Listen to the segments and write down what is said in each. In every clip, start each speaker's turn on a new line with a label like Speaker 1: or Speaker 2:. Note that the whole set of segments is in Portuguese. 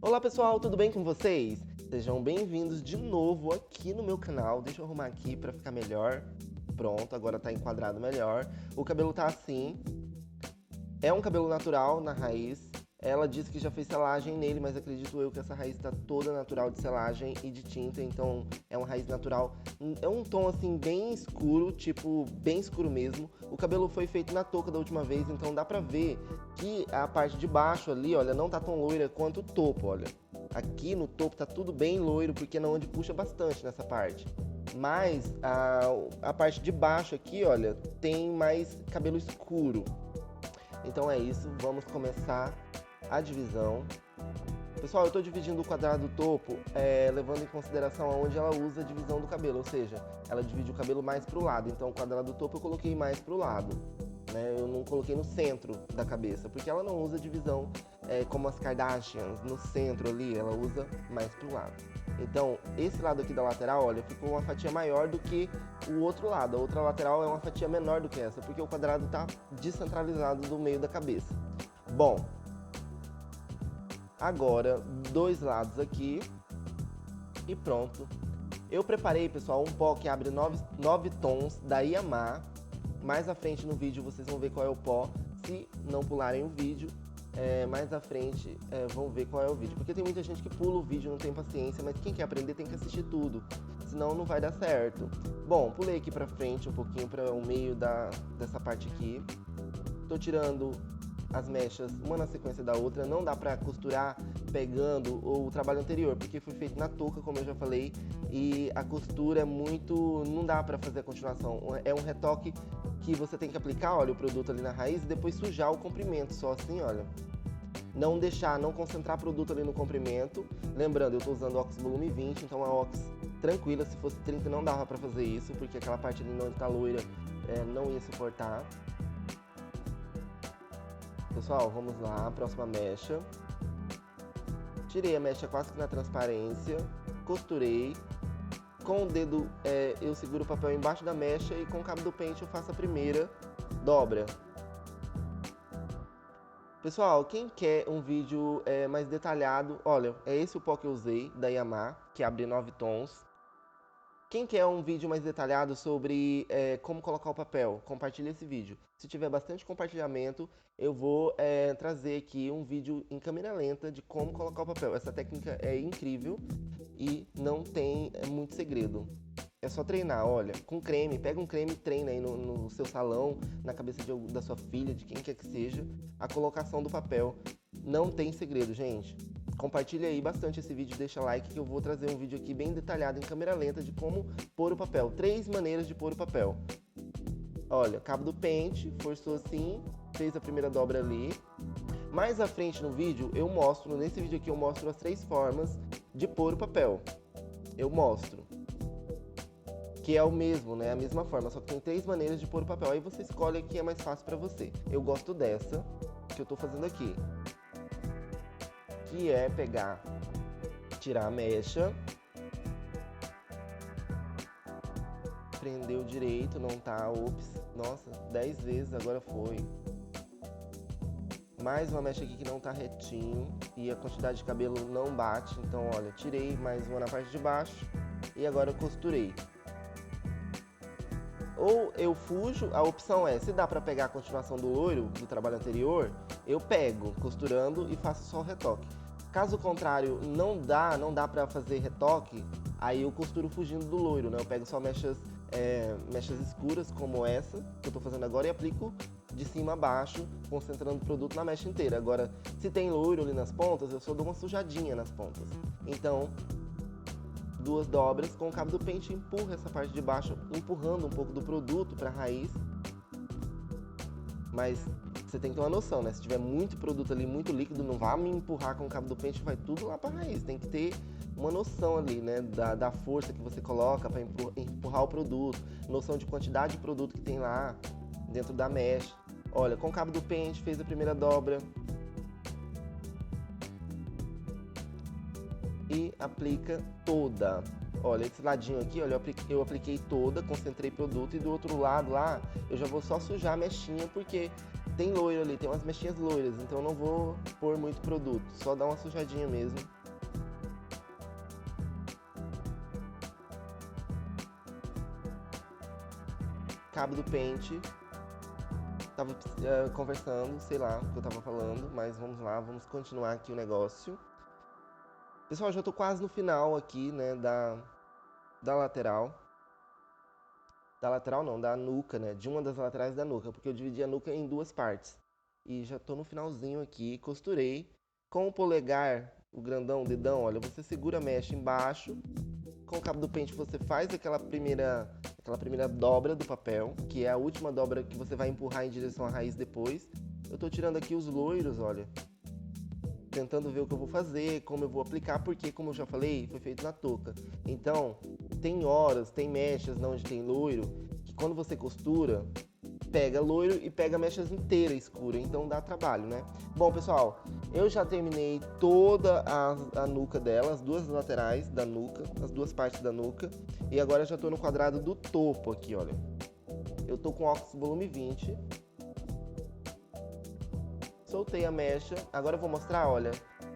Speaker 1: Olá pessoal, tudo bem com vocês? Sejam bem-vindos de novo aqui no meu canal. Deixa eu arrumar aqui pra ficar melhor. Pronto, agora tá enquadrado melhor. O cabelo tá assim. É um cabelo natural na raiz. Ela disse que já fez selagem nele, mas acredito eu que essa raiz tá toda natural de selagem e de tinta, então é uma raiz natural. É um tom assim bem escuro, tipo bem escuro mesmo. O cabelo foi feito na touca da última vez, então dá pra ver que a parte de baixo ali, olha, não tá tão loira quanto o topo, olha. Aqui no topo tá tudo bem loiro, porque é onde puxa bastante nessa parte. Mas a parte de baixo aqui, olha, tem mais cabelo escuro. Então é isso, vamos começar a divisão. Pessoal, eu estou dividindo o quadrado do topo levando em consideração aonde ela usa a divisão do cabelo, ou seja, ela divide o cabelo mais para o lado. Então o quadrado do topo eu coloquei mais para o lado, né? Eu não coloquei no centro da cabeça, porque ela não usa divisão como as Kardashians, no centro ali, ela usa mais para o lado. Então, esse lado aqui da lateral, olha, ficou uma fatia maior do que o outro lado. A outra lateral é uma fatia menor do que essa, porque o quadrado está descentralizado do meio da cabeça. Bom, agora, dois lados aqui e pronto. Eu preparei, pessoal, um pó que abre 9 tons da Yamar. Mais à frente no vídeo vocês vão ver qual é o pó. Se não pularem o vídeo, mais à frente vão ver qual é o vídeo. Porque tem muita gente que pula o vídeo, não tem paciência, mas quem quer aprender tem que assistir tudo. Senão não vai dar certo. Bom, pulei aqui pra frente um pouquinho para o meio dessa parte aqui. Tô tirando as mechas uma na sequência da outra, não dá pra costurar pegando o trabalho anterior, porque foi feito na touca, como eu já falei, e a costura é muito... não dá pra fazer a continuação, é um retoque que você tem que aplicar, olha, o produto ali na raiz e depois sujar o comprimento, só assim, olha. Não deixar, não concentrar produto ali no comprimento, lembrando, eu tô usando Ox Volume 20, então a Ox tranquila, se fosse 30 não dava pra fazer isso, porque aquela parte ali onde tá loira não ia suportar. Pessoal, vamos lá, próxima mecha. Tirei a mecha quase que na transparência, costurei. Com o dedo eu seguro o papel embaixo da mecha e com o cabo do pente eu faço a primeira dobra. Pessoal, quem quer um vídeo mais detalhado, olha, é esse o pó que eu usei, da Yamar, que abre 9 tons. Quem quer um vídeo mais detalhado sobre como colocar o papel, compartilhe esse vídeo. Se tiver bastante compartilhamento, eu vou trazer aqui um vídeo em câmera lenta de como colocar o papel. Essa técnica é incrível e não tem muito segredo. É só treinar, olha, com creme, pega um creme e treina aí no seu salão, na cabeça da sua filha, de quem quer que seja, a colocação do papel. Não tem segredo, gente. Compartilha aí bastante esse vídeo, deixa like que eu vou trazer um vídeo aqui bem detalhado em câmera lenta de como pôr o papel. 3 maneiras de pôr o papel. Olha, cabo do pente, forçou assim, fez a primeira dobra ali. Mais à frente no vídeo, nesse vídeo aqui eu mostro as 3 formas de pôr o papel. Eu mostro. Que é o mesmo, né? A mesma forma, só que tem 3 maneiras de pôr o papel. Aí você escolhe a que é mais fácil pra você. Eu gosto dessa, que eu tô fazendo aqui. Que é pegar, tirar a mecha, prendeu direito, não tá, ops, nossa, 10 vezes, agora foi. Mais uma mecha aqui que não tá retinho e a quantidade de cabelo não bate, então olha, tirei mais uma na parte de baixo e agora eu costurei. Ou eu fujo, a opção é, se dá pra pegar a continuação do loiro, do trabalho anterior, eu pego, costurando e faço só o retoque. Caso contrário, não dá pra fazer retoque, aí eu costuro fugindo do loiro, né? Eu pego só mechas escuras, como essa, que eu tô fazendo agora, e aplico de cima a baixo, concentrando o produto na mecha inteira. Agora, se tem loiro ali nas pontas, eu só dou uma sujadinha nas pontas. Então, 2 dobras, com o cabo do pente empurra essa parte de baixo, empurrando um pouco do produto pra raiz. Mas você tem que ter uma noção, né? Se tiver muito produto ali, muito líquido, não vá me empurrar com o cabo do pente, vai tudo lá pra raiz. Tem que ter uma noção ali, né? Da força que você coloca pra empurrar o produto, noção de quantidade de produto que tem lá dentro da mecha. Olha, com o cabo do pente, fez a primeira dobra. E aplica toda. Olha, esse ladinho aqui, olha, eu apliquei toda, concentrei produto e do outro lado lá, eu já vou só sujar a mechinha, porque tem loiro ali, tem umas mechinhas loiras, então eu não vou pôr muito produto, só dar uma sujadinha mesmo. Cabo do pente. Tava conversando, sei lá o que eu tava falando, mas vamos lá, vamos continuar aqui o negócio. Pessoal, já tô quase no final aqui, né, da lateral. Da lateral não, da nuca, né, de uma das laterais da nuca, porque eu dividi a nuca em duas partes. E já tô no finalzinho aqui, costurei. Com o polegar, o grandão, o dedão, olha, você segura a mecha embaixo. Com o cabo do pente você faz aquela primeira dobra do papel, que é a última dobra que você vai empurrar em direção à raiz depois. Eu tô tirando aqui os loiros, olha, tentando ver o que eu vou fazer, como eu vou aplicar, porque, como eu já falei, foi feito na touca. Então, tem horas, tem mechas onde tem loiro, que quando você costura, pega loiro e pega mechas inteira escura, então dá trabalho, né? Bom, pessoal, eu já terminei toda a nuca dela, as duas laterais da nuca, as duas partes da nuca, e agora já tô no quadrado do topo aqui, olha. Eu tô com óxido volume 20. Soltei a mecha, agora eu vou mostrar, olha,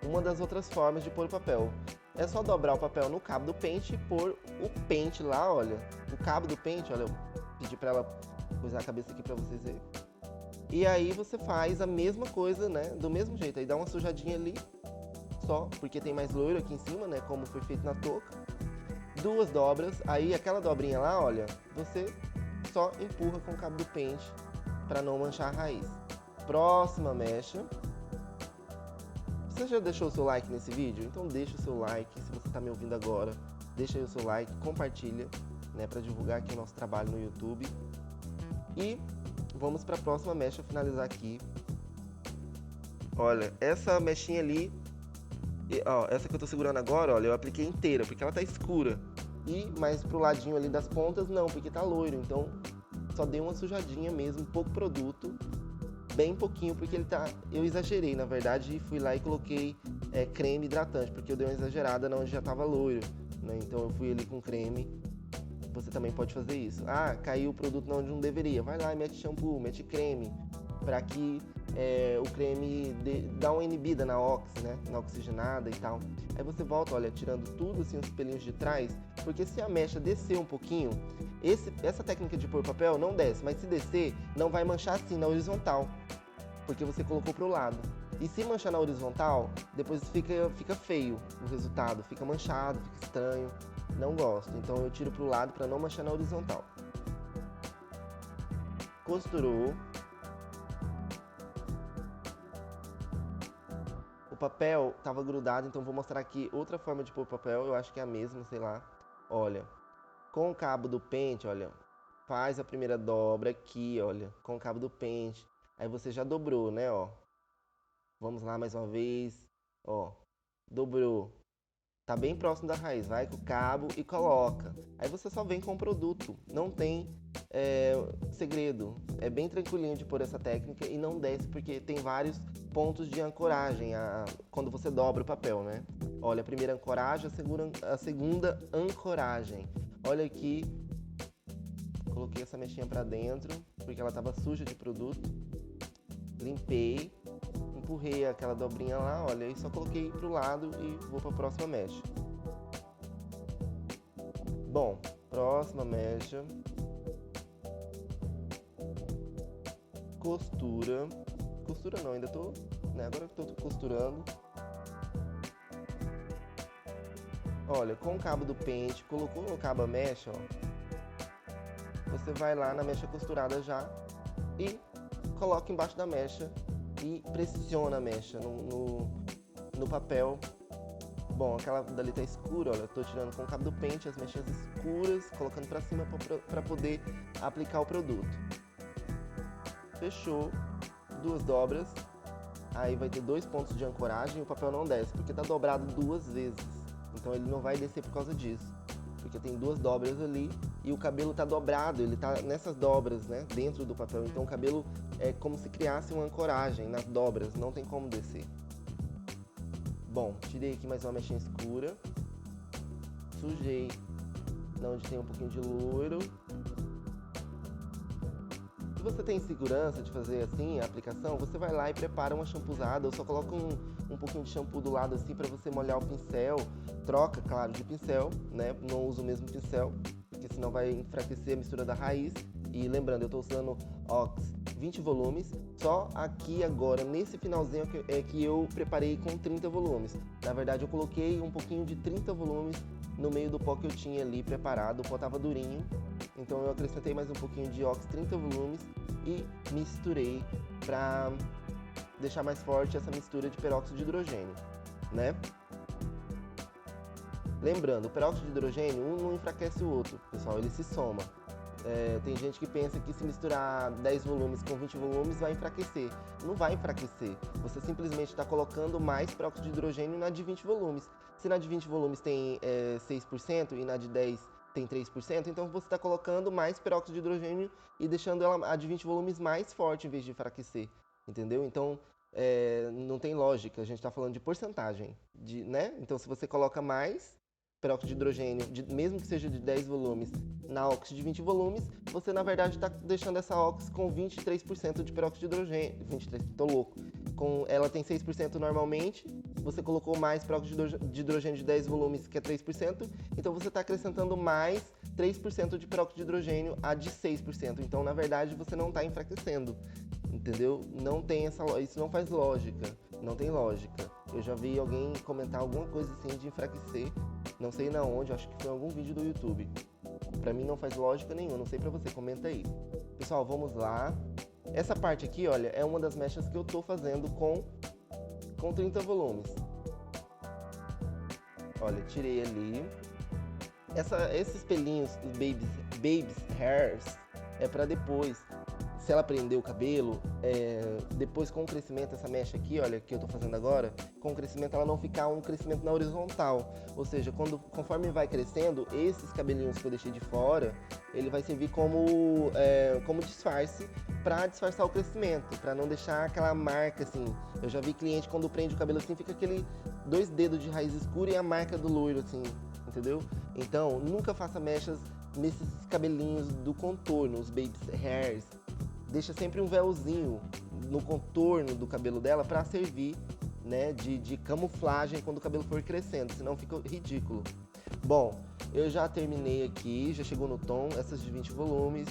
Speaker 1: uma das outras formas de pôr o papel. É só dobrar o papel no cabo do pente e pôr o pente lá, olha. O cabo do pente, olha, eu pedi pra ela coisar a cabeça aqui pra vocês verem. E aí você faz a mesma coisa, né, do mesmo jeito. Aí dá uma sujadinha ali, só, porque tem mais loiro aqui em cima, né, como foi feito na touca. Duas dobras, aí aquela dobrinha lá, olha, você só empurra com o cabo do pente pra não manchar a raiz. Próxima mecha. Você já deixou o seu like nesse vídeo? Então deixa o seu like, se você está me ouvindo agora, deixa aí o seu like, compartilha, né, para divulgar aqui o nosso trabalho no YouTube. E vamos para a próxima mecha finalizar aqui. Olha, essa mechinha ali, ó, essa que eu tô segurando agora, olha, eu apliquei inteira, porque ela tá escura. E mais pro ladinho ali das pontas não, porque tá loiro, então só dei uma sujadinha mesmo, pouco produto. Bem pouquinho, porque ele tá... Eu exagerei, na verdade, e fui lá e coloquei creme hidratante, porque eu dei uma exagerada onde já tava loiro, né? Então eu fui ali com creme. Você também pode fazer isso. Ah, caiu o produto onde não deveria. Vai lá e mete shampoo, mete creme, para que o creme dá uma inibida na né? Na oxigenada e tal. Aí você volta, olha, tirando tudo assim, os pelinhos de trás, porque se a mecha descer um pouquinho, essa técnica de pôr papel não desce, mas se descer, não vai manchar assim na horizontal, porque você colocou pro lado. E se manchar na horizontal, depois fica feio o resultado, fica manchado, fica estranho, não gosto. Então eu tiro pro lado para não manchar na horizontal. Costurou. O papel tava grudado, então vou mostrar aqui outra forma de pôr papel, eu acho que é a mesma, sei lá. Olha, com o cabo do pente, olha, faz a primeira dobra aqui, olha, com o cabo do pente. Aí você já dobrou, né, ó. Vamos lá mais uma vez, ó, dobrou. Tá bem próximo da raiz, vai com o cabo e coloca. Aí você só vem com o produto, não tem segredo. É bem tranquilinho de pôr essa técnica e não desce porque tem vários pontos de ancoragem quando você dobra o papel, né? Olha, a primeira ancoragem, a segunda ancoragem. Olha aqui, coloquei essa mechinha pra dentro porque ela tava suja de produto. Limpei, empurrei aquela dobrinha lá, olha, e só coloquei pro lado e vou pra próxima mecha. Bom, próxima mecha. Costura. Costura não, ainda tô, né, agora que eu tô costurando. Olha, com o cabo do pente, colocou no cabo a mecha, ó. Você vai lá na mecha costurada já e coloca embaixo da mecha e pressiona a mecha no papel. Bom, aquela dali tá escura, olha, eu tô tirando com o cabo do pente as mechas escuras, colocando pra cima pra poder aplicar o produto. Fechou, duas dobras, aí vai ter 2 pontos de ancoragem e o papel não desce, porque tá dobrado 2 vezes, então ele não vai descer por causa disso, porque tem 2 dobras ali e o cabelo tá dobrado, ele tá nessas dobras, né, dentro do papel, então o cabelo é como se criasse uma ancoragem nas dobras, não tem como descer. Bom, tirei aqui mais uma mechinha escura, sujei onde tem um pouquinho de loiro, você tem segurança de fazer assim a aplicação, você vai lá e prepara uma shampoozada, ou só coloca um pouquinho de shampoo do lado assim para você molhar o pincel. Troca, claro, de pincel, né? Não usa o mesmo pincel, porque senão vai enfraquecer a mistura da raiz. E lembrando, eu estou usando Ox 20 volumes, só aqui agora, nesse finalzinho é que eu preparei com 30 volumes. Na verdade, eu coloquei um pouquinho de 30 volumes no meio do pó que eu tinha ali preparado, o pó tava durinho, então eu acrescentei mais um pouquinho de Ox 30 volumes e misturei para deixar mais forte essa mistura de peróxido de hidrogênio, né? Lembrando, o peróxido de hidrogênio, um não enfraquece o outro, pessoal, ele se soma. Tem gente que pensa que se misturar 10 volumes com 20 volumes vai enfraquecer. Não vai enfraquecer. Você simplesmente está colocando mais peróxido de hidrogênio na de 20 volumes. Se na de 20 volumes tem 6% e na de 10 tem 3%, então você está colocando mais peróxido de hidrogênio e deixando a de 20 volumes mais forte em vez de enfraquecer. Entendeu? Então, não tem lógica. A gente está falando de porcentagem, né? Então, se você coloca mais peróxido de hidrogênio, mesmo que seja de 10 volumes, na Ox de 20 volumes, você na verdade está deixando essa Ox com 23% de peróxido de hidrogênio. 23, tô louco. Ela tem 6% normalmente, você colocou mais peróxido de hidrogênio de 10 volumes, que é 3%, então você está acrescentando mais 3% de peróxido de hidrogênio a de 6%. Então, na verdade, você não está enfraquecendo, entendeu? Não tem isso não faz lógica, não tem lógica. Eu já vi alguém comentar alguma coisa assim de enfraquecer, não sei na onde, acho que foi em algum vídeo do YouTube. Pra mim não faz lógica nenhuma, não sei pra você, comenta aí. Pessoal, vamos lá. Essa parte aqui, olha, é uma das mechas que eu tô fazendo com 30 volumes. Olha, tirei ali. Esses pelinhos, os baby's hairs, é pra depois. Se ela prender o cabelo, depois com o crescimento, essa mecha aqui, olha, que eu tô fazendo agora, com o crescimento ela não ficar um crescimento na horizontal. Ou seja, conforme vai crescendo, esses cabelinhos que eu deixei de fora, ele vai servir como disfarce, para disfarçar o crescimento, para não deixar aquela marca assim. Eu já vi cliente quando prende o cabelo assim, fica aquele 2 dedos de raiz escura e a marca do loiro assim, entendeu? Então, nunca faça mechas nesses cabelinhos do contorno, os baby's hairs. Deixa sempre um véuzinho no contorno do cabelo dela para servir, né, de camuflagem quando o cabelo for crescendo, senão fica ridículo. Bom, eu já terminei aqui, já chegou no tom, essas de 20 volumes,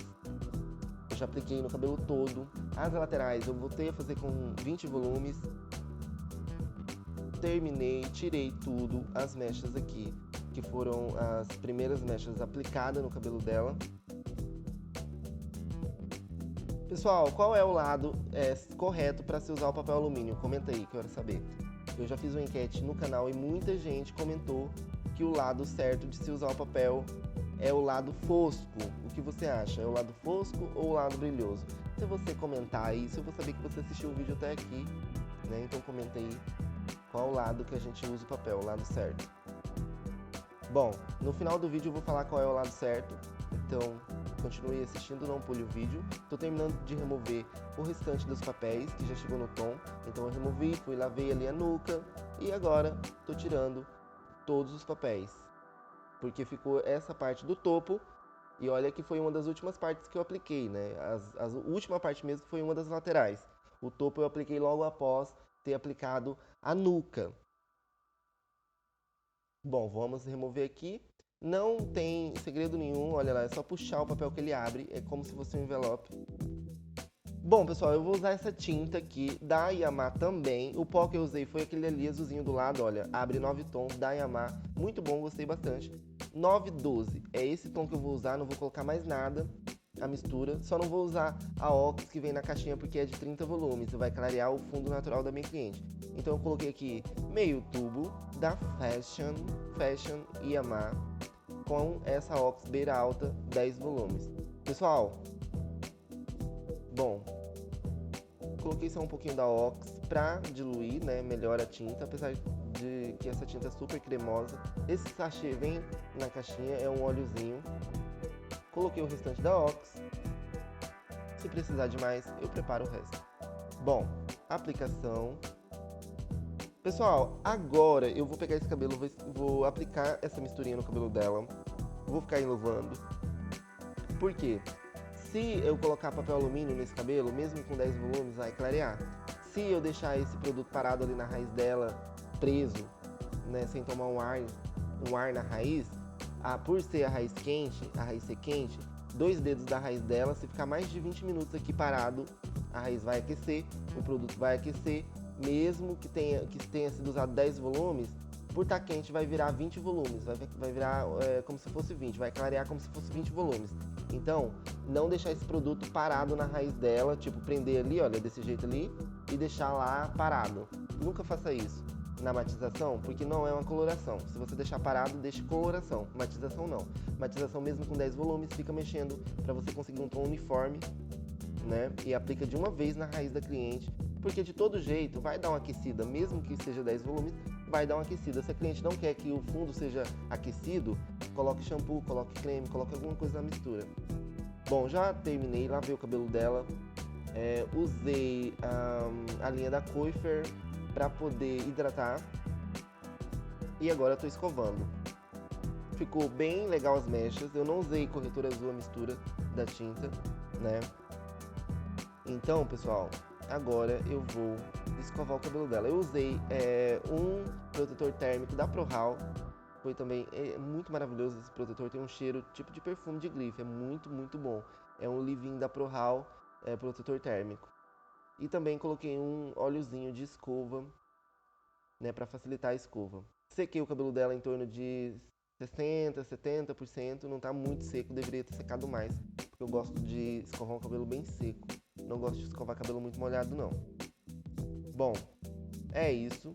Speaker 1: eu já apliquei no cabelo todo. As laterais eu voltei a fazer com 20 volumes, terminei, tirei tudo, as mechas aqui, que foram as primeiras mechas aplicadas no cabelo dela. Pessoal, qual é o lado correto para se usar o papel alumínio? Comenta aí, que eu quero saber. Eu já fiz uma enquete no canal e muita gente comentou que o lado certo de se usar o papel é o lado fosco. O que você acha? É o lado fosco ou o lado brilhoso? Se você comentar isso, eu vou saber que você assistiu o vídeo até aqui, né? Então comenta aí qual o lado que a gente usa o papel, o lado certo. Bom, no final do vídeo eu vou falar qual é o lado certo, então continue assistindo, não pule o vídeo. Tô terminando de remover o restante dos papéis, que já chegou no tom. Então eu removi, fui, lavei ali a nuca e agora tô tirando todos os papéis. Porque ficou essa parte do topo e olha que foi uma das últimas partes que eu apliquei, né? A última parte mesmo foi uma das laterais. O topo eu apliquei logo após ter aplicado a nuca. Bom, vamos remover aqui. Não tem segredo nenhum, olha lá, é só puxar o papel que ele abre, é como se fosse um envelope. Bom, pessoal, eu vou usar essa tinta aqui da Yamaha também. O pó que eu usei foi aquele ali azulzinho do lado, olha, abre 9 tons da Yamaha. Muito bom, gostei bastante. 912, é esse tom que eu vou usar, não vou colocar mais nada, a mistura. Só não vou usar a Ox que vem na caixinha porque é de 30 volumes, vai clarear o fundo natural da minha cliente. Então eu coloquei aqui meio tubo da Fashion Yamaha com essa Ox beira alta 10 volumes. Pessoal, bom, coloquei só um pouquinho da Ox pra diluir, né, melhor a tinta, apesar de que essa tinta é super cremosa. Esse sachê vem na caixinha, é um óleozinho. Coloquei o restante da Ox. Se precisar de mais, eu preparo o resto. Bom, aplicação. Pessoal, agora eu vou pegar esse cabelo, vou aplicar essa misturinha no cabelo dela. Vou ficar enluvando. Por quê? Se eu colocar papel alumínio nesse cabelo, mesmo com 10 volumes, vai clarear. Se eu deixar esse produto parado ali na raiz dela, preso, né, sem tomar um ar na raiz, por ser a raiz ser quente, 2 dedos da raiz dela, se ficar mais de 20 minutos aqui parado, a raiz vai aquecer, o produto vai aquecer, mesmo que tenha sido usado 10 volumes, por estar quente vai virar 20 volumes, vai virar como se fosse 20, vai clarear como se fosse 20 volumes. Então, não deixar esse produto parado na raiz dela, tipo prender ali, olha, desse jeito ali, e deixar lá parado. Nunca faça isso na matização, porque não é uma coloração. Se você deixar parado, deixe coloração. Matização não. Matização mesmo com 10 volumes, fica mexendo para você conseguir um tom uniforme, né? E aplica de uma vez na raiz da cliente, porque de todo jeito vai dar uma aquecida, mesmo que seja 10 volumes, vai dar uma aquecida. Se a cliente não quer que o fundo seja aquecido, coloque shampoo, coloque creme, coloque alguma coisa na mistura. Bom, já terminei, lavei o cabelo dela, usei a linha da Coifer para poder hidratar e agora eu tô escovando. Ficou bem legal as mechas, eu não usei corretor azul, a mistura da tinta, né? Então, pessoal, agora eu vou escovar o cabelo dela. Eu usei um protetor térmico da ProHaul. Foi também muito maravilhoso esse protetor. Tem um cheiro tipo de perfume de glife. É muito, muito bom. É um leave-in da ProHaul, protetor térmico. E também coloquei um óleozinho de escova, né, para facilitar a escova. Sequei o cabelo dela em torno de 60%, 70%. Não tá muito seco, deveria ter secado mais. Porque eu gosto de escovar um cabelo bem seco. Não gosto de escovar cabelo muito molhado, não. Bom, é isso.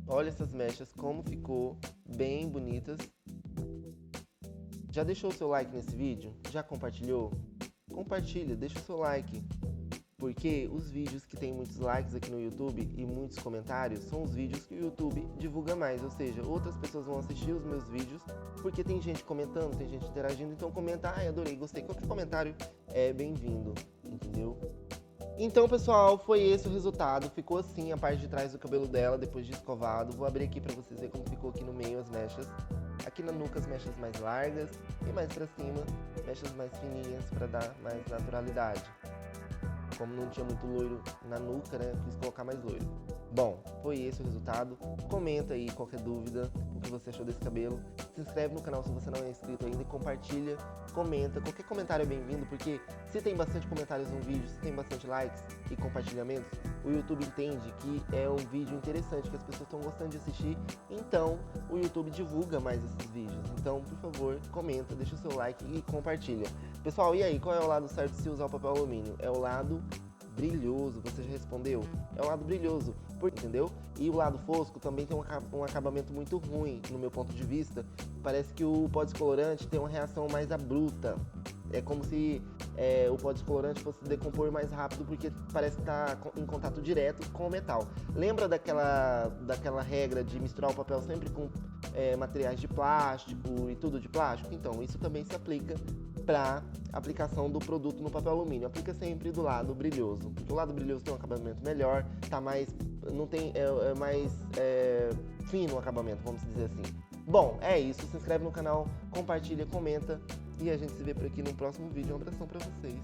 Speaker 1: Olha essas mechas, como ficou bem bonitas. Já deixou o seu like nesse vídeo? Já compartilhou? Compartilha, deixa o seu like. Porque os vídeos que tem muitos likes aqui no YouTube e muitos comentários são os vídeos que o YouTube divulga mais. Ou seja, outras pessoas vão assistir os meus vídeos porque tem gente comentando, tem gente interagindo. Então comenta, adorei, gostei. Qualquer comentário é bem-vindo, entendeu? Então, pessoal, foi esse o resultado. Ficou assim a parte de trás do cabelo dela depois de escovado. Vou abrir aqui pra vocês verem como ficou aqui no meio as mechas. Aqui na nuca as mechas mais largas e mais pra cima mechas mais fininhas pra dar mais naturalidade. Como não tinha muito loiro na nuca, né, quis colocar mais loiro. Bom, foi esse o resultado. Comenta aí qualquer dúvida, o que você achou desse cabelo. Se inscreve no canal se você não é inscrito ainda e compartilha, comenta. Qualquer comentário é bem-vindo, porque se tem bastante comentários no vídeo, se tem bastante likes e compartilhamentos, o YouTube entende que é um vídeo interessante, que as pessoas estão gostando de assistir, então o YouTube divulga mais esses vídeos. Então, por favor, comenta, deixa o seu like e compartilha. Pessoal, e aí, qual é o lado certo de se usar o papel alumínio? É o lado brilhoso, você já respondeu? É o lado brilhoso, entendeu? E o lado fosco também tem um acabamento muito ruim, no meu ponto de vista. Parece que o pó descolorante tem uma reação mais abrupta. É como se o pó descolorante fosse decompor mais rápido, porque parece que está em contato direto com o metal. Lembra daquela regra de misturar o papel sempre com materiais de plástico e tudo de plástico? Então, isso também se aplica para aplicação do produto no papel alumínio. Aplica sempre do lado brilhoso, porque o lado brilhoso tem um acabamento melhor, tá mais, não tem, mais fino o acabamento, vamos dizer assim. Bom, é isso. Se inscreve no canal, compartilha, comenta e a gente se vê por aqui no próximo vídeo. Um abração para vocês.